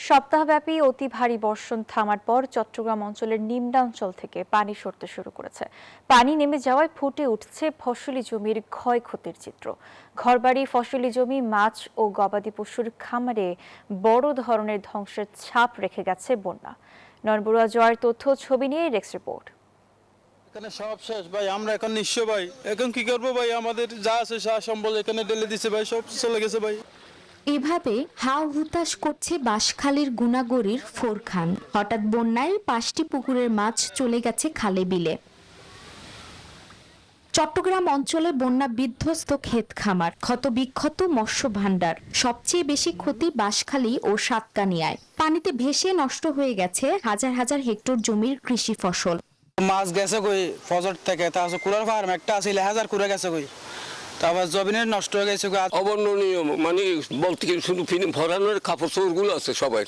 সপ্তাহব্যাপী অতি ভারী বর্ষণ থামার পর চট্টগ্রাম অঞ্চলের নিম্নাঞ্চল থেকে পানি সরতে শুরু করেছে। পানি নেমে যাওয়ায় ফুটে উঠছে ফসলি জমির ক্ষয়ক্ষতির চিত্র। ঘরবাড়ি, ফসলি জমি, মাছ ও গবাদি পশুর খামারে বড় ধরনের ধ্বংসের ছাপ রেখে গেছে বন্যা। নয়ন বড়ুয়া জয়ের তথ্য ছবি নিয়ে ডেস্ক রিপোর্ট। এখানে সব শেষ ভাই, আমরা এখন নিঃস্ব ভাই। এখন কি করবো ভাই? আমাদের যা আছে সা সম্বল এখানে ঢেলে দিছে ভাই, সব চলে গেছে ভাই। এভাবে হাও হুতাশ করছে বাঁশখালীর গুনাগড়ির ফোরখান। হঠাৎ বন্যায় 5টি পুকুরের মাছ চলে গেছে খালে বিলে। চট্টগ্রাম অঞ্চলে বন্যা বিধ্বস্ত ক্ষেত খামার, ক্ষতবিক্ষত মৎস্য ভাণ্ডার। সবচেয়ে বেশি ক্ষতি বাঁশখালী ও সাতকানিয়ায়। পানিতে ভেসে নষ্ট হয়ে গেছে হাজার হাজার হেক্টর জমির কৃষি ফসল। মাছ গেছে কই ফজর থেকে, তারপর কুড়ার ফার্ম একটা আছে 1000 কুড়ে গেছে কই, তারপর জমিনের নষ্ট হয়ে গেছে। অবর্ণনীয় মানে বলতে কি শুধু ফরানোর কাপড় চোপড়গুলো আছে সবাই,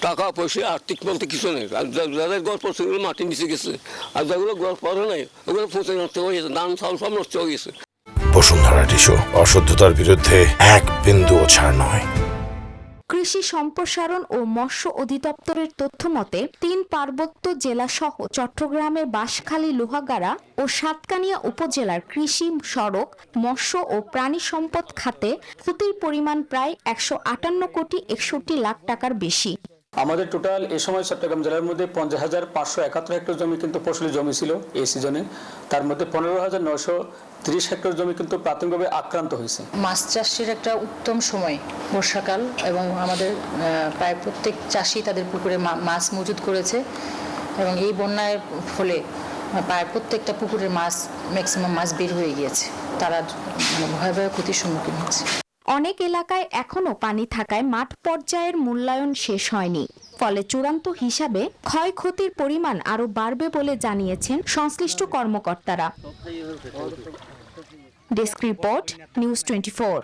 টাকা পয়সা আর্থিক বলতে কিছু নেই। আর যাদের গল্প সেগুলো মাটি নিচে গেছে, আর যেগুলো গল্প পরে নাই ওগুলো পচে নষ্ট হয়ে গেছে, ধান চাউল সব নষ্ট হয়ে গেছে। বসুন্ধরা টিস্যু, অশুদ্ধতার বিরুদ্ধে এক বিন্দুও ছাড় নয়। কৃষি সম্প্রসারণ ও মৎস্য অধিদপ্তরের তথ্য মতে 3 পার্বত্য জেলা সহ চট্টগ্রামের বাঁশখালী, লোহাগাড়া ও সাতকানিয়া উপজেলার কৃষি, সড়ক, মৎস্য ও প্রাণী সম্পদ খাতে ক্ষতির পরিমাণ প্রায় 158 কোটি 61 লাখ টাকার বেশি। আমাদের টোটাল এ সময় চট্টগ্রাম জেলার মধ্যে 50,571 হেক্টর জমি কিন্তু ফসলি জমি ছিল এই সিজনে। তার মধ্যে 15,930 হেক্টর জমি কিন্তু প্রাথমিকভাবে আক্রান্ত হয়েছে। মাছ চাষের একটা উত্তম সময় বর্ষাকাল, এবং আমাদের প্রায় প্রত্যেক চাষি তাদের পুকুরে মাছ মজুত করেছে, এবং এই বন্যার ফলে প্রায় প্রত্যেকটা পুকুরের মাছ ম্যাক্সিমাম মাছ বের হয়ে গিয়েছে। তারা ভয়াবহ ক্ষতির সম্মুখীন হয়েছে। অনেক এলাকায় এখনো পানি থাকায় মাঠ পর্যায়ের মূল্যায়ন শেষ হয়নি। ফলে চূড়ান্ত হিসাবে ক্ষয়ক্ষতির পরিমাণ আরও বাড়বে বলে জানিয়েছেন সংশ্লিষ্ট কর্মকর্তারা। Desk report, news 24।